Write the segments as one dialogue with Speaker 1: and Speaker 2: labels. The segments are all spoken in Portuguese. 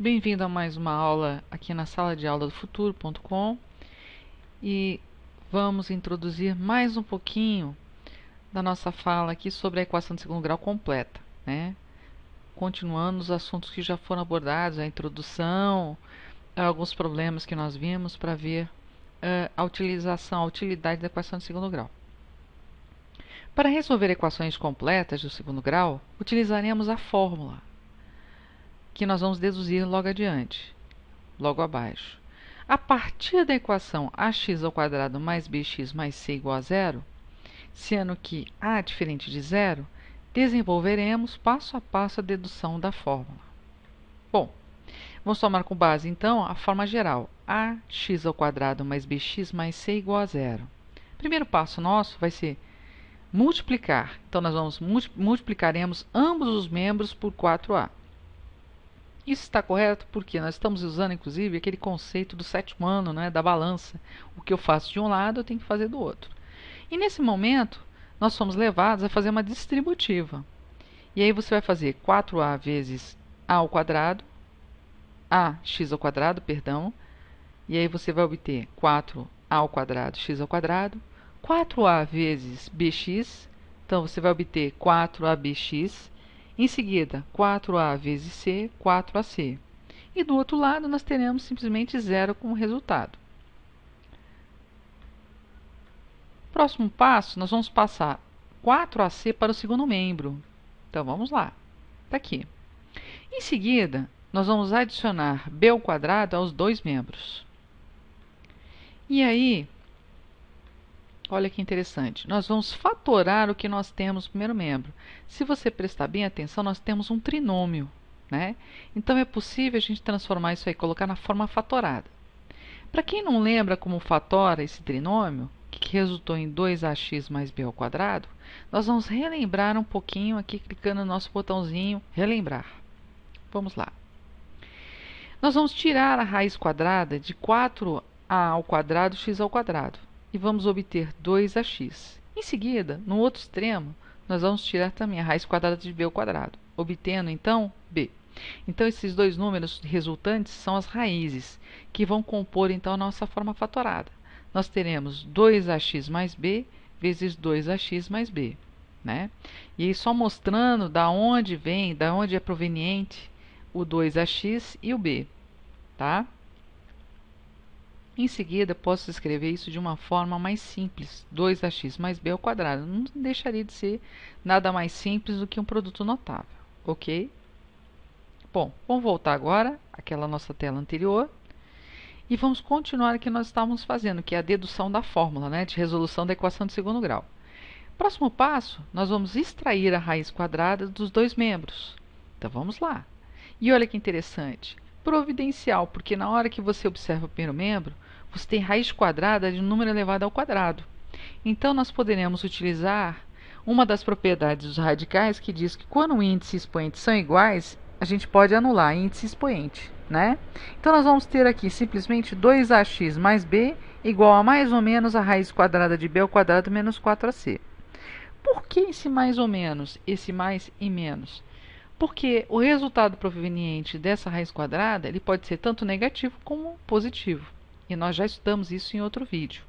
Speaker 1: Bem-vindo a mais uma aula aqui na sala de aula do futuro.com e vamos introduzir mais um pouquinho da nossa fala aqui sobre a equação de segundo grau completa, né? Continuando os assuntos que já foram abordados, a introdução, alguns problemas que nós vimos para ver a utilidade da equação de segundo grau. Para resolver equações completas do segundo grau, utilizaremos a fórmula que nós vamos deduzir logo adiante, logo abaixo. A partir da equação ax² mais bx mais c igual a zero, sendo que a diferente de zero, desenvolveremos passo a passo a dedução da fórmula. Bom, vamos tomar como base então a forma geral, ax² mais bx mais c igual a zero. Primeiro passo nosso vai ser multiplicar. Então, nós multiplicaremos ambos os membros por 4a. Isso está correto porque nós estamos usando, inclusive, aquele conceito do sétimo ano, né, da balança. O que eu faço de um lado, eu tenho que fazer do outro. E nesse momento, nós somos levados a fazer uma distributiva. E aí você vai fazer 4a vezes a ao quadrado, ax², perdão. E aí você vai obter 4a ao quadrado, x ao quadrado. 4a vezes bx, então você vai obter 4abx. Em seguida, 4a vezes c, 4ac. E do outro lado, nós teremos simplesmente zero como resultado. Próximo passo, nós vamos passar 4ac para o segundo membro. Então, vamos lá. Está aqui. Em seguida, nós vamos adicionar b² aos dois membros. E aí, olha que interessante, nós vamos fatorar o que nós temos no primeiro membro. Se você prestar bem atenção, nós temos um trinômio, né? Então, é possível a gente transformar isso aí, colocar na forma fatorada. Para quem não lembra como fatora esse trinômio, que resultou em 2ax mais b², nós vamos relembrar um pouquinho aqui, clicando no nosso botãozinho relembrar. Vamos lá. Nós vamos tirar a raiz quadrada de 4a ao quadrado x ao quadrado. E vamos obter 2ax. Em seguida, no outro extremo, nós vamos tirar também a raiz quadrada de b², obtendo, então, b. Então, esses dois números resultantes são as raízes, que vão compor, então, a nossa forma fatorada. Nós teremos 2ax mais b vezes 2ax mais b, né? E aí, só mostrando da onde vem, da onde é proveniente o 2ax e o b, tá? Em seguida, posso escrever isso de uma forma mais simples, 2ax mais b². Não deixaria de ser nada mais simples do que um produto notável, ok? Bom, vamos voltar agora àquela nossa tela anterior e vamos continuar o que nós estávamos fazendo, que é a dedução da fórmula, né, de resolução da equação de segundo grau. Próximo passo, nós vamos extrair a raiz quadrada dos dois membros. Então, vamos lá. E olha que interessante, providencial, porque na hora que você observa o primeiro membro, você tem raiz quadrada de um número elevado ao quadrado. Então, nós poderemos utilizar uma das propriedades dos radicais que diz que quando o índice e expoente são iguais, a gente pode anular índice e expoente, né? Então, nós vamos ter aqui simplesmente 2ax mais b igual a mais ou menos a raiz quadrada de b² menos 4ac. Por que esse mais ou menos, esse mais e menos? Porque o resultado proveniente dessa raiz quadrada ele pode ser tanto negativo como positivo. E nós já estudamos isso em outro vídeo.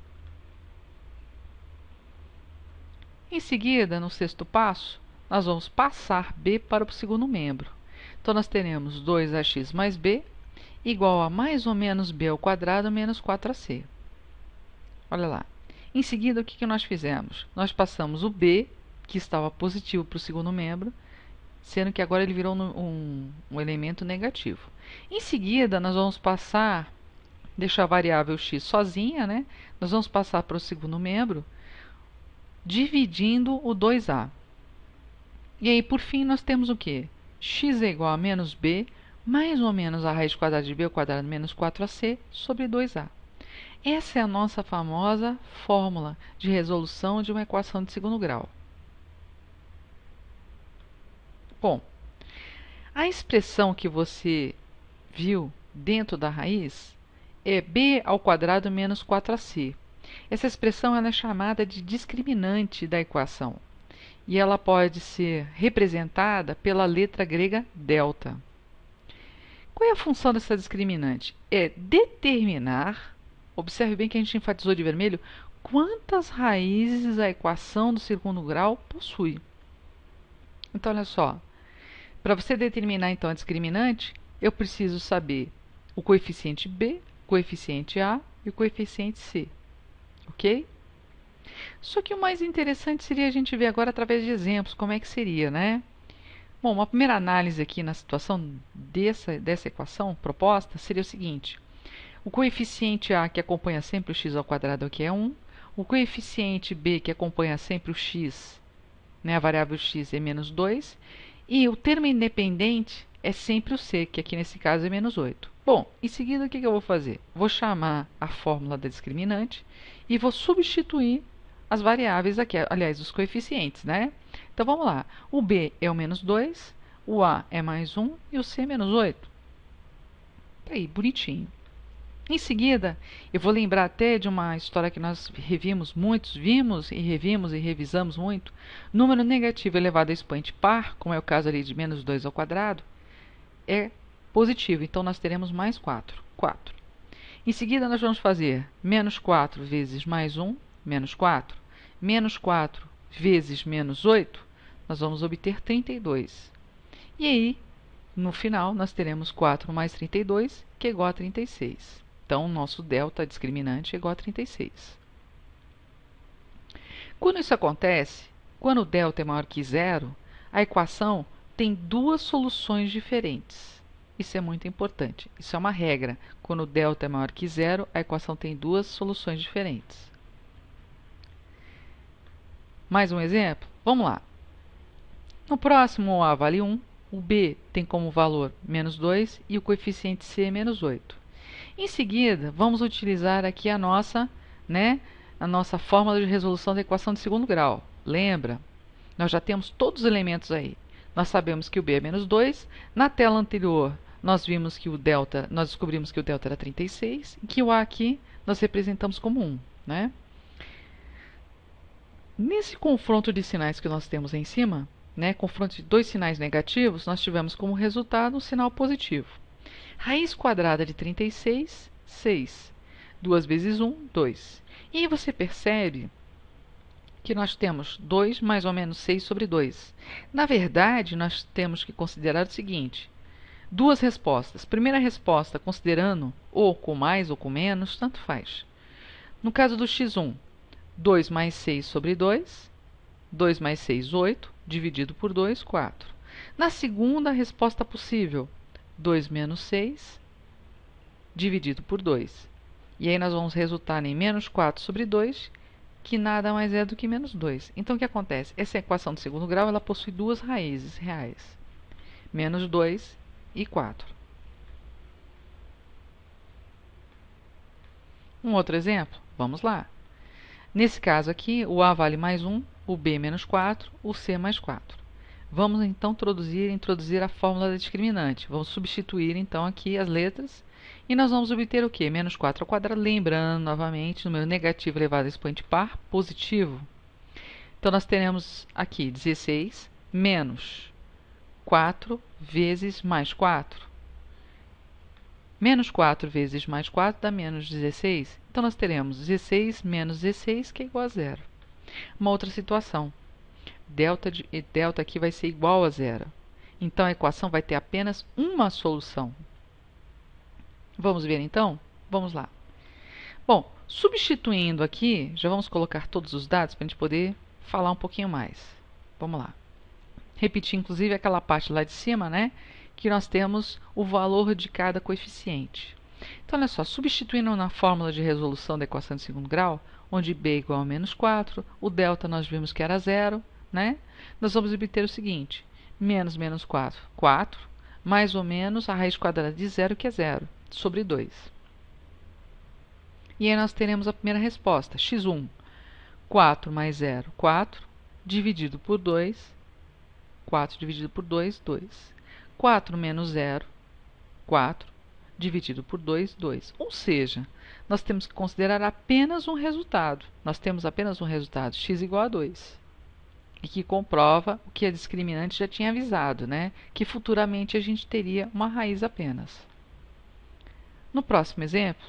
Speaker 1: Em seguida, no sexto passo, nós vamos passar b para o segundo membro. Então, nós teremos 2ax mais b igual a mais ou menos b² menos 4ac. Olha lá. Em seguida, o que nós fizemos? Nós passamos o b, que estava positivo para o segundo membro, sendo que agora ele virou um elemento negativo. Em seguida, nós vamos passar, deixar a variável x sozinha, né? Nós vamos passar para o segundo membro, dividindo o 2a. E aí, por fim, nós temos o quê? X é igual a menos b, mais ou menos a raiz quadrada de b² menos 4ac sobre 2a. Essa é a nossa famosa fórmula de resolução de uma equação de segundo grau. Bom, a expressão que você viu dentro da raiz é b² menos 4ac. Essa expressão ela é chamada de discriminante da equação. E ela pode ser representada pela letra grega delta. Qual é a função dessa discriminante? É determinar, observe bem que a gente enfatizou de vermelho, quantas raízes a equação do segundo grau possui. Então, olha só, para você determinar então a discriminante, eu preciso saber o coeficiente B, o coeficiente A e o coeficiente C, ok? Só que o mais interessante seria a gente ver agora através de exemplos, como é que seria, né? Bom, uma primeira análise aqui na situação dessa equação proposta seria o seguinte. O coeficiente A, que acompanha sempre o x ao quadrado, aqui é 1. O coeficiente B, que acompanha sempre o x, né, a variável x, é menos 2. E o termo independente é sempre o C, que aqui nesse caso é menos 8. Bom, em seguida o que eu vou fazer? Vou chamar a fórmula da discriminante e vou substituir as variáveis aqui, aliás, os coeficientes, né? Então vamos lá. O B é o menos 2, o A é mais 1 e o C é menos 8. Tá aí, bonitinho. Em seguida, eu vou lembrar até de uma história que nós vimos e revimos e revisamos muito. Número negativo elevado a expoente par, como é o caso ali de menos 2 ao quadrado, é positivo. Então, nós teremos mais 4. Em seguida, nós vamos fazer menos 4 vezes mais 1, menos 4. Menos 4 vezes menos 8, nós vamos obter 32. E aí, no final, nós teremos 4 mais 32, que é igual a 36. Então, o nosso delta discriminante é igual a 36. Quando isso acontece, quando o delta é maior que zero, a equação tem duas soluções diferentes. Isso é muito importante. Isso é uma regra. Quando o delta é maior que zero, a equação tem duas soluções diferentes. Mais um exemplo? Vamos lá. No próximo, o A vale 1, o B tem como valor menos 2 e o coeficiente C é menos 8. Em seguida, vamos utilizar aqui a nossa fórmula de resolução da equação de segundo grau. Lembra? Nós já temos todos os elementos aí. Nós sabemos que o B é menos 2. Na tela anterior, nós descobrimos que o delta era 36 e que o A aqui nós representamos como 1, né? Nesse confronto de sinais que nós temos em cima, né, confronto de dois sinais negativos, nós tivemos como resultado um sinal positivo. Raiz quadrada de 36, 6. 2 vezes 1, 2. E aí você percebe que nós temos 2 mais ou menos 6 sobre 2. Na verdade, nós temos que considerar o seguinte. Duas respostas. Primeira resposta, considerando ou com mais ou com menos, tanto faz. No caso do x1, 2 mais 6 sobre 2. 2 mais 6, 8. Dividido por 2, 4. Na segunda resposta possível, 2 menos 6, dividido por 2. E aí nós vamos resultar em menos 4 sobre 2, que nada mais é do que menos 2. Então, o que acontece? Essa equação de segundo grau, ela possui duas raízes reais. Menos 2 e 4. Um outro exemplo? Vamos lá. Nesse caso aqui, o A vale mais 1, o B menos 4, o C mais 4. Vamos então introduzir a fórmula da discriminante. Vamos substituir então aqui as letras e nós vamos obter o quê? Menos 4 ao quadrado, lembrando novamente, número negativo elevado a expoente par, positivo. Então nós teremos aqui 16 menos 4 vezes mais 4. Menos 4 vezes mais 4 dá menos 16. Então nós teremos 16 menos 16, que é igual a zero. Uma outra situação. Delta aqui vai ser igual a zero. Então, a equação vai ter apenas uma solução. Vamos ver, então? Vamos lá. Bom, substituindo aqui, já vamos colocar todos os dados para a gente poder falar um pouquinho mais. Vamos lá. Repetir, inclusive, aquela parte lá de cima, né? Que nós temos o valor de cada coeficiente. Então, olha só, substituindo na fórmula de resolução da equação de segundo grau, onde b é igual a menos 4, o delta nós vimos que era zero, né? Nós vamos obter o seguinte, menos 4, 4, mais ou menos a raiz quadrada de zero, que é zero, sobre 2. E aí nós teremos a primeira resposta, x1, 4 mais 0, 4, dividido por 2, 4 dividido por 2, 2. 4 menos 0, 4, dividido por 2, 2. Ou seja, nós temos que considerar apenas um resultado. Nós temos apenas um resultado, x igual a 2. e que comprova o que a discriminante já tinha avisado, né? Que futuramente a gente teria uma raiz apenas. No próximo exemplo,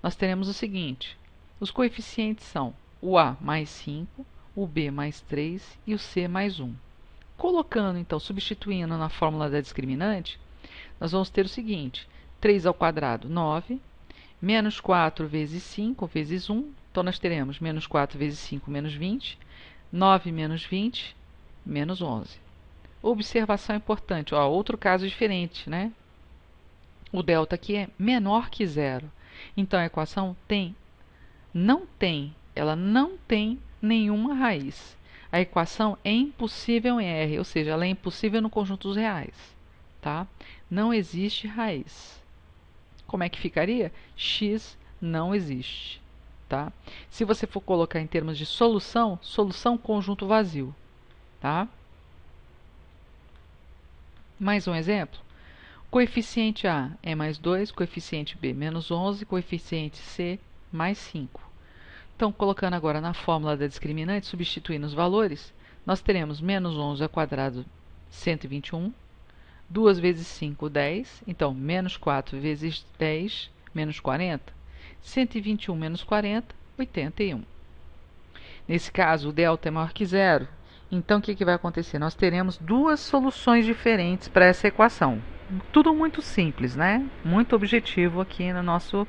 Speaker 1: nós teremos o seguinte: os coeficientes são o A mais 5, o B mais 3 e o C mais 1. Colocando, então, substituindo na fórmula da discriminante, nós vamos ter o seguinte: 3 ao quadrado, 9, menos 4 vezes 5 vezes 1, então nós teremos menos 4 vezes 5, menos 20, 9 menos 20, menos 11. Observação importante, ó, outro caso diferente, né? O delta aqui é menor que zero. Então, a equação ela não tem nenhuma raiz. A equação é impossível em R, ou seja, ela é impossível no conjunto dos reais. Tá? Não existe raiz. Como é que ficaria? X não existe. Tá? Se você for colocar em termos de solução, solução conjunto vazio. Tá? Mais um exemplo. Coeficiente A é mais 2, coeficiente B menos 11, coeficiente C mais 5. Então, colocando agora na fórmula da discriminante, substituindo os valores, nós teremos menos 11 ao quadrado, 121. 2 vezes 5, 10. Então, menos 4 vezes 10, menos 40. 121 menos 40, 81. Nesse caso, o delta é maior que zero. Então, o que vai acontecer? Nós teremos duas soluções diferentes para essa equação. Tudo muito simples, né? Muito objetivo aqui no nosso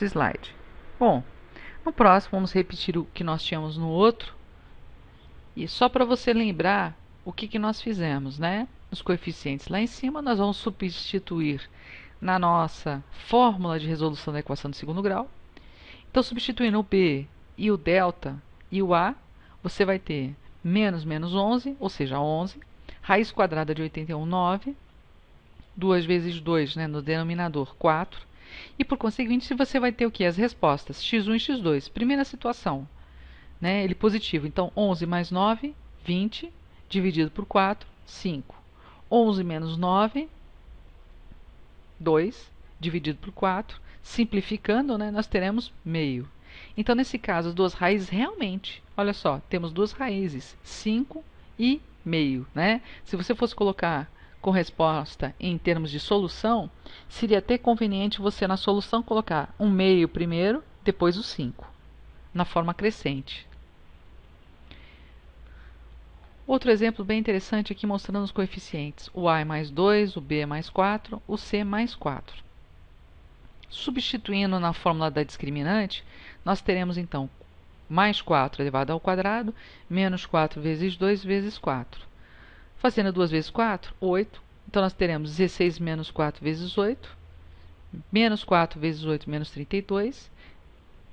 Speaker 1: slide. Bom, no próximo vamos repetir o que nós tínhamos no outro. E só para você lembrar o que nós fizemos, né? Os coeficientes lá em cima, nós vamos substituir na nossa fórmula de resolução da equação de segundo grau. Então, substituindo o B e o delta e o A, você vai ter menos 11, ou seja, 11, raiz quadrada de 81, 9, 2 vezes 2, né, no denominador, 4. E, por conseguinte, você vai ter o quê? As respostas, x1 e x2. Primeira situação, né, ele positivo. Então, 11 mais 9, 20, dividido por 4, 5. 11 menos 9, 2, dividido por 4. Simplificando, né, nós teremos meio. Então, nesse caso, as duas raízes realmente, olha só, temos duas raízes, 5 e meio, né? Se você fosse colocar com resposta em termos de solução, seria até conveniente você na solução colocar um meio primeiro, depois o 5, na forma crescente. Outro exemplo bem interessante aqui mostrando os coeficientes. O A é mais 2, o B é mais 4, o C é mais 4. Substituindo na fórmula da discriminante, nós teremos então mais 4 elevado ao quadrado, menos 4 vezes 2 vezes 4. Fazendo 2 vezes 4, 8. Então, nós teremos 16 menos 4 vezes 8. Menos 4 vezes 8, menos 32.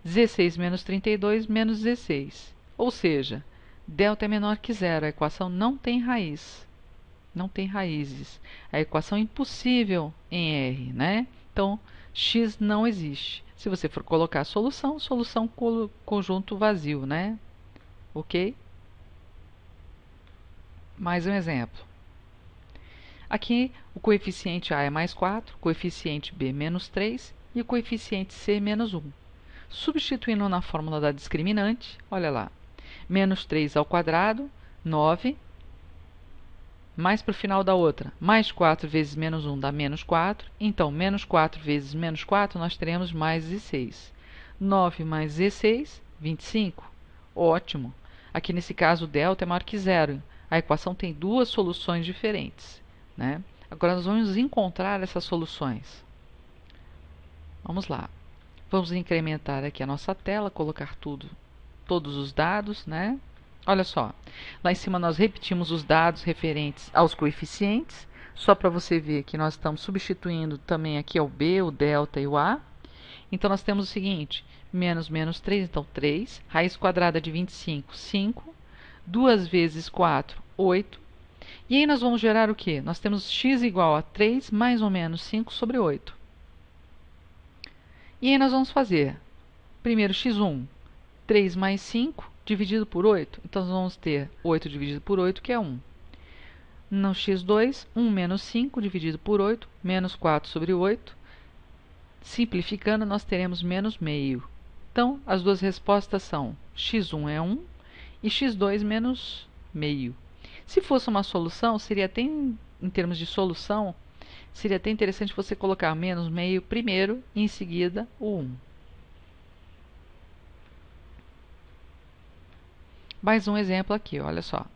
Speaker 1: 16 menos 32, menos 16. Ou seja, delta é menor que zero. A equação não tem raiz. Não tem raízes. A equação é impossível em R, né? Então, x não existe. Se você for colocar a solução, solução conjunto vazio, né? Ok? Mais um exemplo. Aqui, o coeficiente A é mais 4, o coeficiente B menos 3 e o coeficiente C menos 1. Substituindo na fórmula da discriminante, olha lá, menos 3 ao quadrado, 9, mais para o final da outra, mais 4 vezes menos 1 dá menos 4, então, menos 4 vezes menos 4, nós teremos mais 16. 9 mais 16, 25. Ótimo! Aqui, nesse caso, o delta é maior que zero. A equação tem duas soluções diferentes, né? Agora, nós vamos encontrar essas soluções. Vamos lá. Vamos incrementar aqui a nossa tela, colocar todos os dados, né? Olha só, lá em cima nós repetimos os dados referentes aos coeficientes, só para você ver que nós estamos substituindo também aqui o B, o delta e o A. Então, nós temos o seguinte, menos 3, então 3, raiz quadrada de 25, 5, 2 vezes 4, 8. E aí nós vamos gerar o quê? Nós temos x igual a 3 mais ou menos 5 sobre 8. E aí nós vamos fazer, primeiro x1, 3 mais 5 dividido por 8. Então, nós vamos ter 8 dividido por 8, que é 1. No x2, 1 menos 5 dividido por 8, menos 4 sobre 8. Simplificando, nós teremos menos meio. Então, as duas respostas são x1 é 1 e x2 menos meio. Se fosse uma solução, seria até em termos de solução, seria até interessante você colocar menos meio primeiro e em seguida o 1. Mais um exemplo aqui, olha só.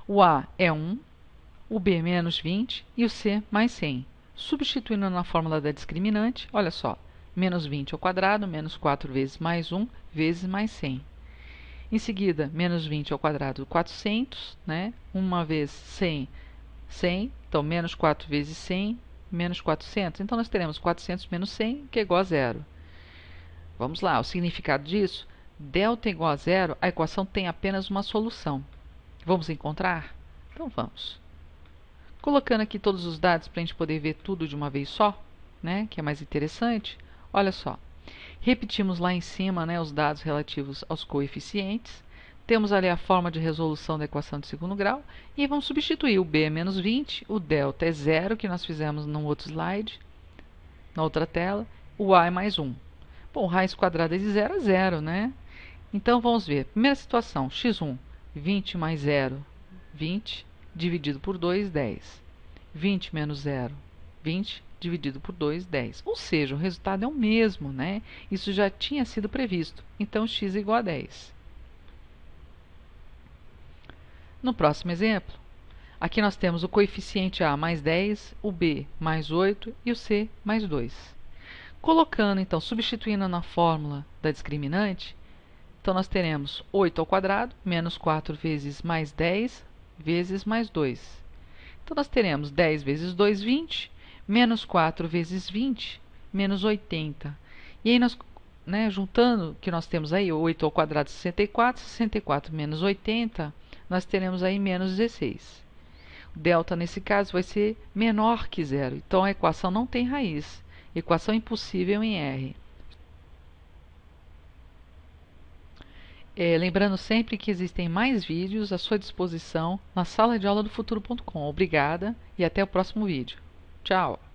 Speaker 1: O A é 1, o B menos 20 e o C mais 100. Substituindo na fórmula da discriminante, olha só, menos 20 ao quadrado, menos 4 vezes mais 1, vezes mais 100. Em seguida, menos 20 ao quadrado, 400, né? 1 vezes 100, 100. Então, menos 4 vezes 100, menos 400. Então, nós teremos 400 menos 100, que é igual a zero. Vamos lá, o significado disso? Delta igual a zero, a equação tem apenas uma solução. Vamos encontrar? Então, vamos. Colocando aqui todos os dados para a gente poder ver tudo de uma vez só, né? Que é mais interessante. Olha só. Repetimos lá em cima, né, os dados relativos aos coeficientes. Temos ali a forma de resolução da equação de segundo grau. E vamos substituir. O B é menos 20, o delta é zero, que nós fizemos no outro slide, na outra tela. O A é mais 1. Bom, raiz quadrada de 0 é 0, né? Então, vamos ver. Primeira situação, x1, 20 mais 0, 20, dividido por 2, 10. 20 menos 0, 20, dividido por 2, 10. Ou seja, o resultado é o mesmo, né? Isso já tinha sido previsto. Então, x é igual a 10. No próximo exemplo, aqui nós temos o coeficiente A mais 10, o B mais 8 e o C mais 2. Colocando, então, substituindo na fórmula da discriminante, então nós teremos 8 ao quadrado, menos 4 vezes mais 10, vezes mais 2. Então, nós teremos 10 vezes 2, 20, menos 4 vezes 20, menos 80. E aí, nós, né, juntando o que nós temos aí, 8 ao quadrado, 64, 64 menos 80, nós teremos aí menos 16. O delta, nesse caso, vai ser menor que zero. Então, a equação não tem raiz. Equação impossível em R. Lembrando sempre que existem mais vídeos à sua disposição na sala de aula do futuro.com. Obrigada e até o próximo vídeo. Tchau!